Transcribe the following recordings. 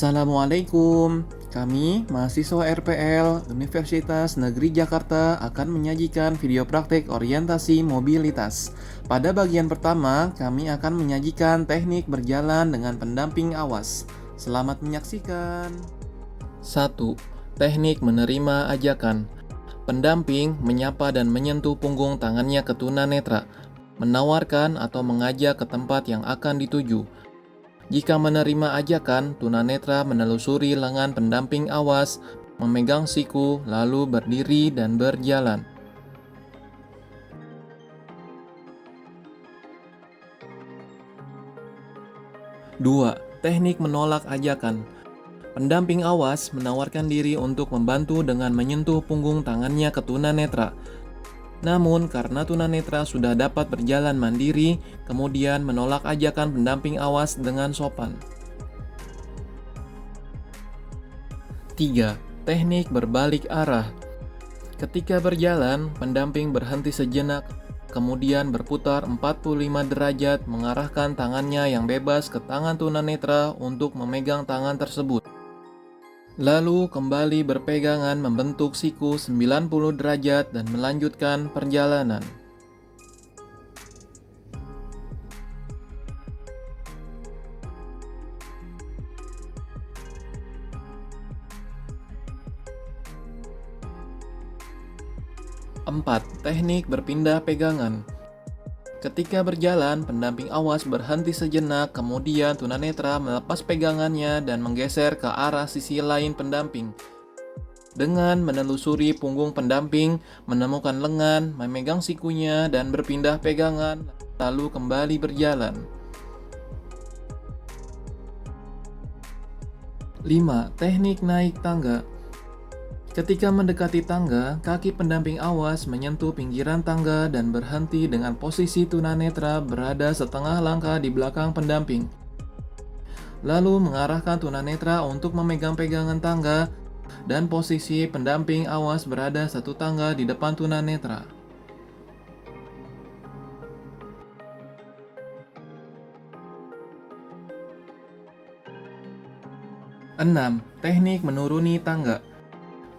Assalamualaikum. Kami, mahasiswa RPL Universitas Negeri Jakarta akan menyajikan video praktik orientasi mobilitas. Pada bagian pertama, kami akan menyajikan teknik berjalan dengan pendamping awas. Selamat menyaksikan. 1. Teknik menerima ajakan. Pendamping menyapa dan menyentuh punggung tangannya ke tunanetra, menawarkan atau mengajak ke tempat yang akan dituju. Jika menerima ajakan, tunanetra menelusuri lengan pendamping awas, memegang siku, lalu berdiri dan berjalan. 2. Teknik menolak ajakan. Pendamping awas menawarkan diri untuk membantu dengan menyentuh punggung tangannya ke tunanetra. Namun, karena tunanetra sudah dapat berjalan mandiri, kemudian menolak ajakan pendamping awas dengan sopan. 3. Teknik berbalik arah. Ketika berjalan, pendamping berhenti sejenak, kemudian berputar 45 derajat mengarahkan tangannya yang bebas ke tangan tunanetra untuk memegang tangan tersebut. Lalu kembali berpegangan membentuk siku 90 derajat dan melanjutkan perjalanan. Empat, teknik berpindah pegangan. Ketika berjalan, pendamping awas berhenti sejenak, kemudian tunanetra melepas pegangannya dan menggeser ke arah sisi lain pendamping. Dengan menelusuri punggung pendamping, menemukan lengan, memegang sikunya, dan berpindah pegangan, lalu kembali berjalan. 5. Teknik naik tangga. Ketika mendekati tangga, kaki pendamping awas menyentuh pinggiran tangga dan berhenti dengan posisi tunanetra berada setengah langkah di belakang pendamping. Lalu mengarahkan tunanetra untuk memegang pegangan tangga dan posisi pendamping awas berada satu tangga di depan tunanetra. 6. Teknik menuruni tangga.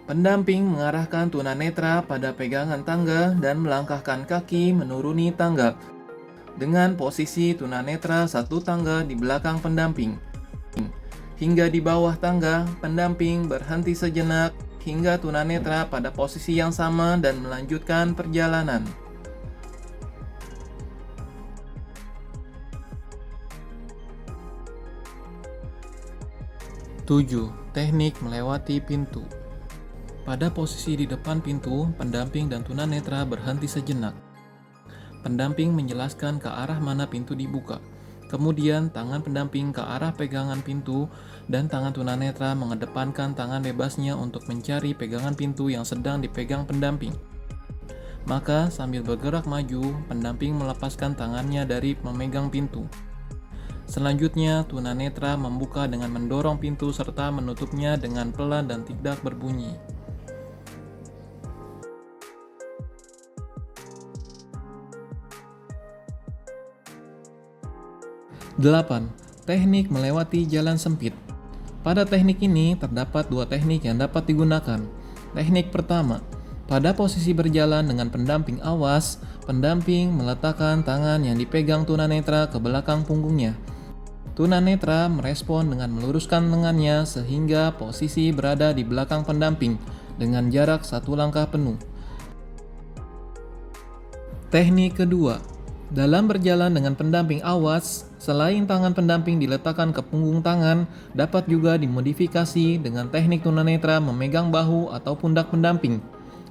Pendamping mengarahkan tunanetra pada pegangan tangga dan melangkahkan kaki menuruni tangga dengan posisi tunanetra satu tangga di belakang pendamping. Hingga di bawah tangga, pendamping berhenti sejenak hingga tunanetra pada posisi yang sama dan melanjutkan perjalanan. 7. Teknik melewati pintu. Pada posisi di depan pintu, pendamping dan tunanetra berhenti sejenak. Pendamping menjelaskan ke arah mana pintu dibuka. Kemudian tangan pendamping ke arah pegangan pintu dan tangan tunanetra mengedepankan tangan bebasnya untuk mencari pegangan pintu yang sedang dipegang pendamping. Maka sambil bergerak maju, pendamping melepaskan tangannya dari memegang pintu. Selanjutnya, tunanetra membuka dengan mendorong pintu serta menutupnya dengan pelan dan tidak berbunyi. 8. Teknik melewati jalan sempit. Pada teknik ini terdapat dua teknik yang dapat digunakan. Teknik pertama, pada posisi berjalan dengan pendamping awas, pendamping meletakkan tangan yang dipegang tunanetra ke belakang punggungnya. Tunanetra merespon dengan meluruskan lengannya sehingga posisi berada di belakang pendamping dengan jarak satu langkah penuh. Teknik kedua, dalam berjalan dengan pendamping awas, selain tangan pendamping diletakkan ke punggung tangan, dapat juga dimodifikasi dengan teknik tunanetra memegang bahu atau pundak pendamping.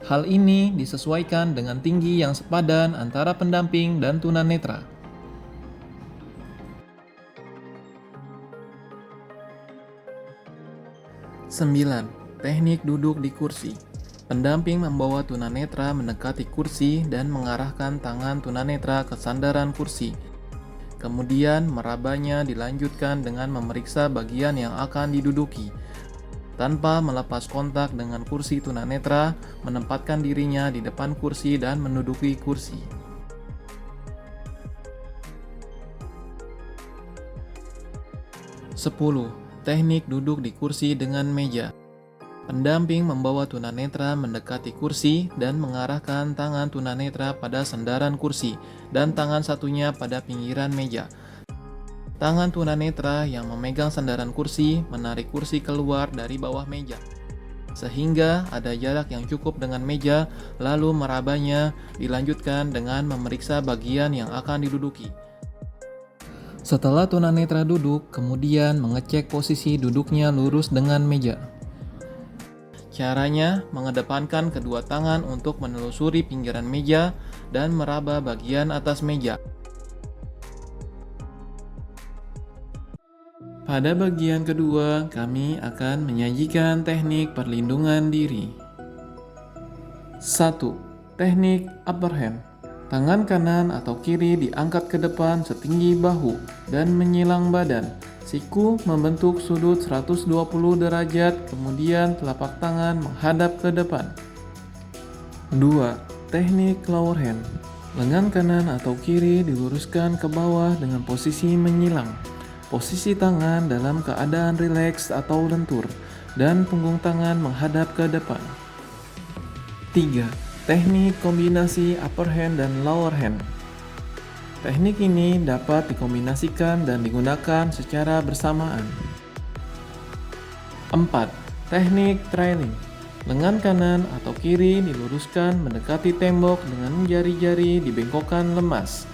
Hal ini disesuaikan dengan tinggi yang sepadan antara pendamping dan tunanetra. 9. Teknik duduk di kursi. Pendamping membawa tunanetra mendekati kursi dan mengarahkan tangan tunanetra ke sandaran kursi. Kemudian merabanya dilanjutkan dengan memeriksa bagian yang akan diduduki. Tanpa melepas kontak dengan kursi tunanetra, menempatkan dirinya di depan kursi dan menduduki kursi. 10. Teknik duduk di kursi dengan meja. Pendamping membawa tunanetra mendekati kursi dan mengarahkan tangan tunanetra pada sandaran kursi dan tangan satunya pada pinggiran meja. Tangan tunanetra yang memegang sandaran kursi menarik kursi keluar dari bawah meja, sehingga ada jarak yang cukup dengan meja, lalu merabanya dilanjutkan dengan memeriksa bagian yang akan diduduki. Setelah tunanetra duduk, kemudian mengecek posisi duduknya lurus dengan meja. Caranya mengedepankan kedua tangan untuk menelusuri pinggiran meja dan meraba bagian atas meja. Pada bagian kedua, kami akan menyajikan teknik perlindungan diri. 1. Teknik upper hand. Tangan kanan atau kiri diangkat ke depan setinggi bahu dan menyilang badan. Siku membentuk sudut 120 derajat, kemudian telapak tangan menghadap ke depan. 2. Teknik lower hand. Lengan kanan atau kiri diluruskan ke bawah dengan posisi menyilang. Posisi tangan dalam keadaan rileks atau lentur, dan punggung tangan menghadap ke depan. 3. Teknik kombinasi upper hand dan lower hand. Teknik ini dapat dikombinasikan dan digunakan secara bersamaan. 4. Teknik trailing. Lengan kanan atau kiri diluruskan mendekati tembok dengan jari-jari dibengkokkan lemas.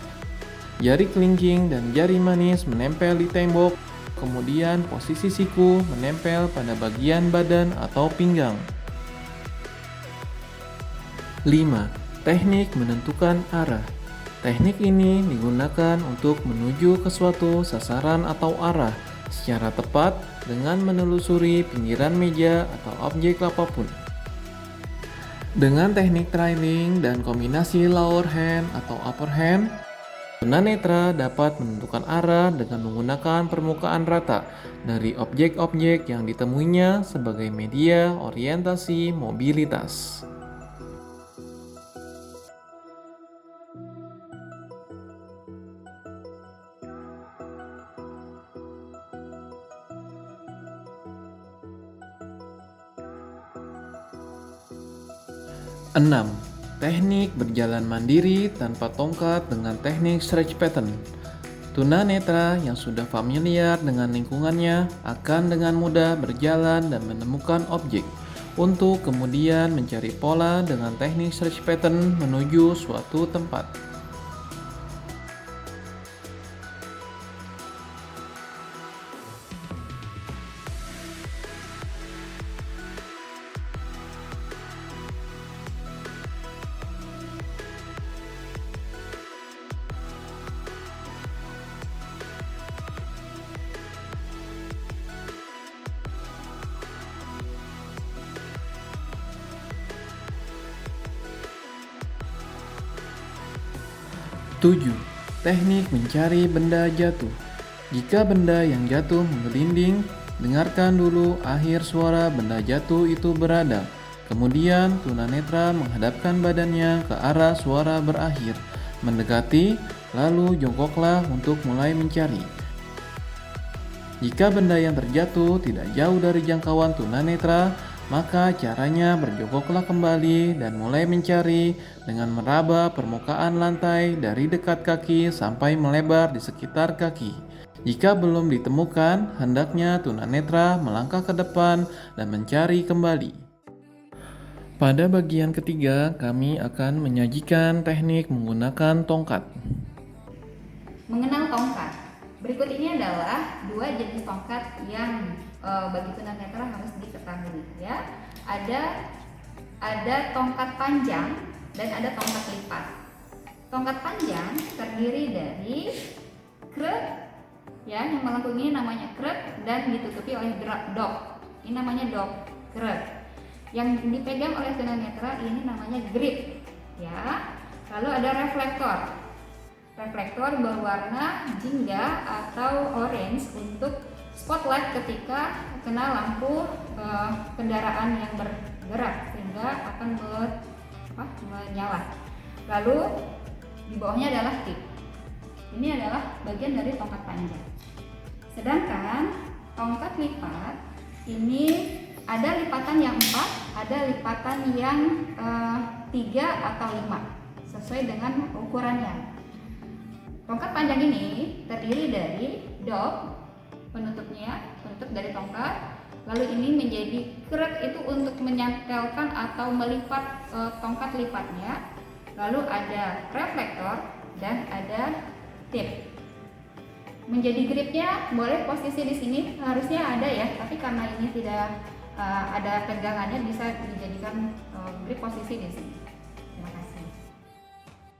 Jari kelingking dan jari manis menempel di tembok, kemudian posisi siku menempel pada bagian badan atau pinggang. 5. Teknik menentukan arah. Teknik ini digunakan untuk menuju ke suatu sasaran atau arah secara tepat dengan menelusuri pinggiran meja atau objek apapun. Dengan teknik trailing dan kombinasi lower hand atau upper hand, tunanetra dapat menentukan arah dengan menggunakan permukaan rata dari objek-objek yang ditemuinya sebagai media orientasi mobilitas. Enam. Teknik berjalan mandiri tanpa tongkat dengan teknik stretch pattern. Tunanetra yang sudah familiar dengan lingkungannya akan dengan mudah berjalan dan menemukan objek, untuk kemudian mencari pola dengan teknik stretch pattern menuju suatu tempat. 7. Teknik mencari benda jatuh. Jika benda yang jatuh menggelinding, dengarkan dulu akhir suara benda jatuh itu berada. Kemudian tunanetra menghadapkan badannya ke arah suara berakhir, mendekati, lalu jongkoklah untuk mulai mencari. Jika benda yang terjatuh tidak jauh dari jangkauan tunanetra, maka caranya berjongkoklah kembali dan mulai mencari dengan meraba permukaan lantai dari dekat kaki sampai melebar di sekitar kaki. Jika belum ditemukan, hendaknya tunanetra melangkah ke depan dan mencari kembali. Pada bagian ketiga, kami akan menyajikan teknik menggunakan tongkat. Mengenal tongkat. Berikut ini adalah dua jenis tongkat yang bagi tunanetra harus diketahui, ya. Ada tongkat panjang dan ada tongkat lipat. Tongkat panjang terdiri dari krek, ya, yang melengkung ini namanya krek dan ditutupi oleh dok. Ini namanya dok krek. Yang dipegang oleh tunanetra ini namanya grip, ya. Lalu ada reflektor. Reflektor berwarna jingga atau orange untuk spotlight ketika kena lampu kendaraan yang bergerak sehingga akan menyala. Lalu di bawahnya adalah tip. Ini adalah bagian dari tongkat panjang. Sedangkan tongkat lipat ini ada lipatan yang 4, ada lipatan yang 3 atau 5 sesuai dengan ukurannya. Tongkat panjang ini terdiri dari dog, penutupnya, penutup dari tongkat. Lalu ini menjadi kerek itu untuk menyantelkan atau melipat tongkat lipatnya. Lalu ada reflektor dan ada tip. Menjadi gripnya boleh posisi di sini harusnya ada ya, tapi karena ini tidak ada pegangannya bisa dijadikan grip posisi di sini. Terima kasih.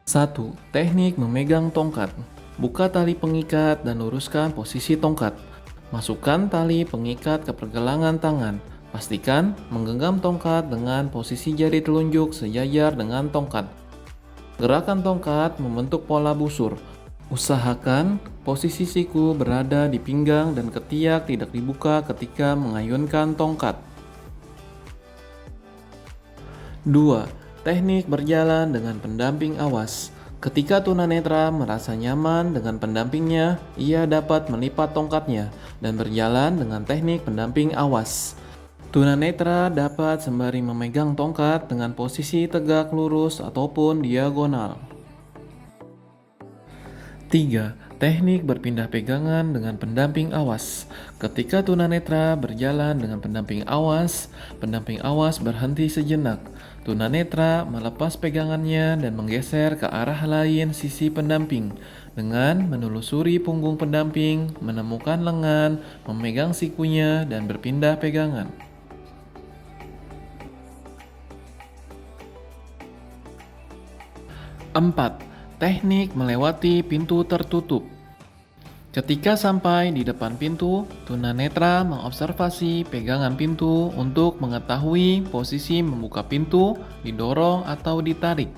1. Teknik memegang tongkat. Buka tali pengikat dan luruskan posisi tongkat. Masukkan tali pengikat ke pergelangan tangan. Pastikan menggenggam tongkat dengan posisi jari telunjuk sejajar dengan tongkat. Gerakan tongkat membentuk pola busur. Usahakan posisi siku berada di pinggang dan ketiak tidak dibuka ketika mengayunkan tongkat. 2. Teknik berjalan dengan pendamping awas. Ketika tunanetra merasa nyaman dengan pendampingnya, ia dapat melipat tongkatnya dan berjalan dengan teknik pendamping awas. Tunanetra dapat sembari memegang tongkat dengan posisi tegak lurus ataupun diagonal. 3. Teknik berpindah pegangan dengan pendamping awas. Ketika tunanetra berjalan dengan pendamping awas berhenti sejenak. Tunanetra melepas pegangannya dan menggeser ke arah lain sisi pendamping dengan menelusuri punggung pendamping, menemukan lengan, memegang sikunya, dan berpindah pegangan. 4. Teknik melewati pintu tertutup. Ketika sampai di depan pintu, tunanetra mengobservasi pegangan pintu untuk mengetahui posisi membuka pintu, didorong atau ditarik.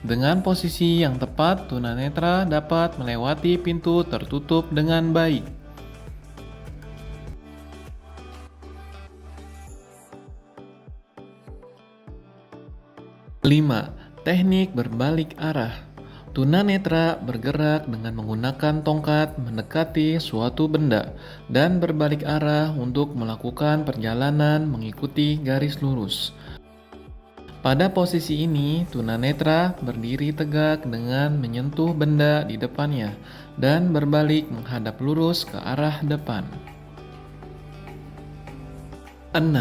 Dengan posisi yang tepat, tunanetra dapat melewati pintu tertutup dengan baik. 5. Teknik berbalik arah. Tunanetra bergerak dengan menggunakan tongkat mendekati suatu benda dan berbalik arah untuk melakukan perjalanan mengikuti garis lurus. Pada posisi ini, tunanetra berdiri tegak dengan menyentuh benda di depannya dan berbalik menghadap lurus ke arah depan. 6.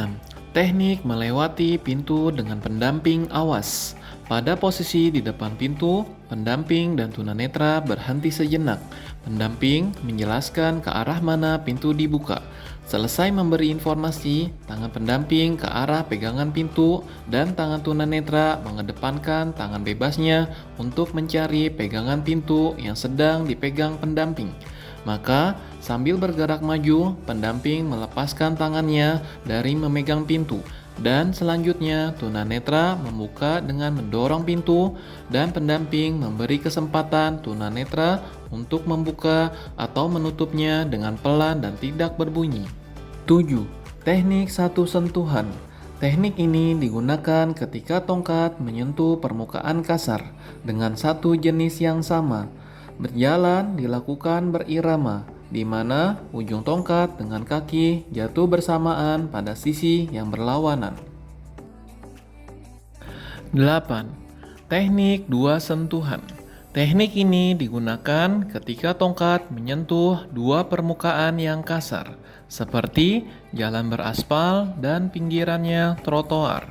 Teknik melewati pintu dengan pendamping awas. Pada posisi di depan pintu, pendamping dan tunanetra berhenti sejenak. Pendamping menjelaskan ke arah mana pintu dibuka. Selesai memberi informasi, tangan pendamping ke arah pegangan pintu dan tangan tunanetra mengedepankan tangan bebasnya untuk mencari pegangan pintu yang sedang dipegang pendamping. Maka, sambil bergerak maju, pendamping melepaskan tangannya dari memegang pintu. Dan selanjutnya tunanetra membuka dengan mendorong pintu dan pendamping memberi kesempatan tunanetra untuk membuka atau menutupnya dengan pelan dan tidak berbunyi. 7. Teknik satu sentuhan. Teknik ini digunakan ketika tongkat menyentuh permukaan kasar dengan satu jenis yang sama. Berjalan dilakukan berirama, di mana ujung tongkat dengan kaki jatuh bersamaan pada sisi yang berlawanan. 8. Teknik dua sentuhan. Teknik ini digunakan ketika tongkat menyentuh dua permukaan yang kasar, seperti jalan beraspal dan pinggirannya trotoar.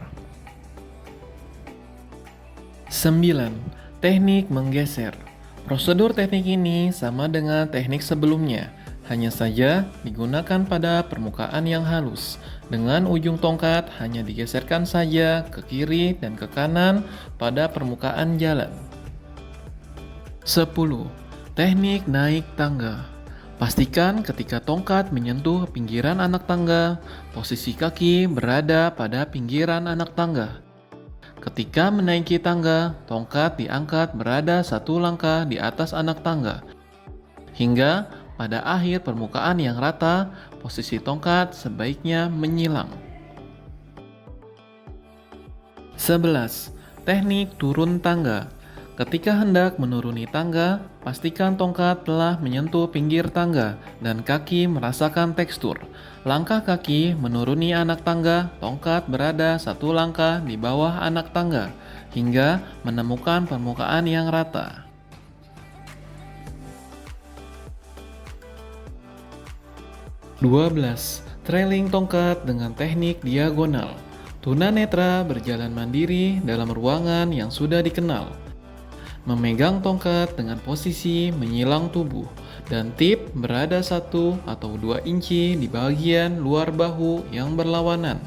9. Teknik menggeser. Prosedur teknik ini sama dengan teknik sebelumnya, hanya saja digunakan pada permukaan yang halus, dengan ujung tongkat hanya digeserkan saja ke kiri dan ke kanan pada permukaan jalan. 10. Teknik naik tangga. Pastikan ketika tongkat menyentuh pinggiran anak tangga, posisi kaki berada pada pinggiran anak tangga. Ketika menaiki tangga, tongkat diangkat berada satu langkah di atas anak tangga. Hingga pada akhir permukaan yang rata, posisi tongkat sebaiknya menyilang. 11. Teknik turun tangga. Ketika hendak menuruni tangga, pastikan tongkat telah menyentuh pinggir tangga dan kaki merasakan tekstur. Langkah kaki menuruni anak tangga, tongkat berada satu langkah di bawah anak tangga hingga menemukan permukaan yang rata. 12. Trailing tongkat dengan teknik diagonal. Tunanetra berjalan mandiri dalam ruangan yang sudah dikenal. Memegang tongkat dengan posisi menyilang tubuh, dan tip berada 1 atau 2 inci di bagian luar bahu yang berlawanan.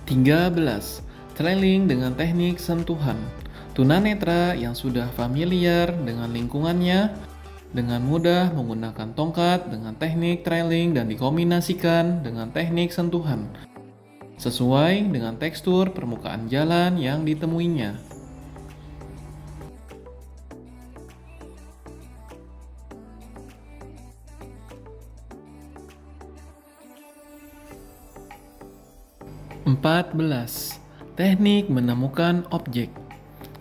13. Trailing dengan teknik sentuhan. Tunanetra yang sudah familiar dengan lingkungannya dengan mudah menggunakan tongkat dengan teknik trailing dan dikombinasikan dengan teknik sentuhan sesuai dengan tekstur permukaan jalan yang ditemuinya. 14. Teknik menemukan objek.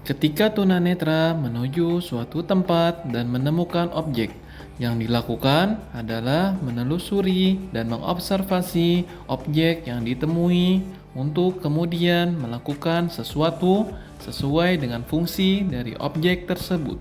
Ketika tunanetra menuju suatu tempat dan menemukan objek, yang dilakukan adalah menelusuri dan mengobservasi objek yang ditemui untuk kemudian melakukan sesuatu sesuai dengan fungsi dari objek tersebut.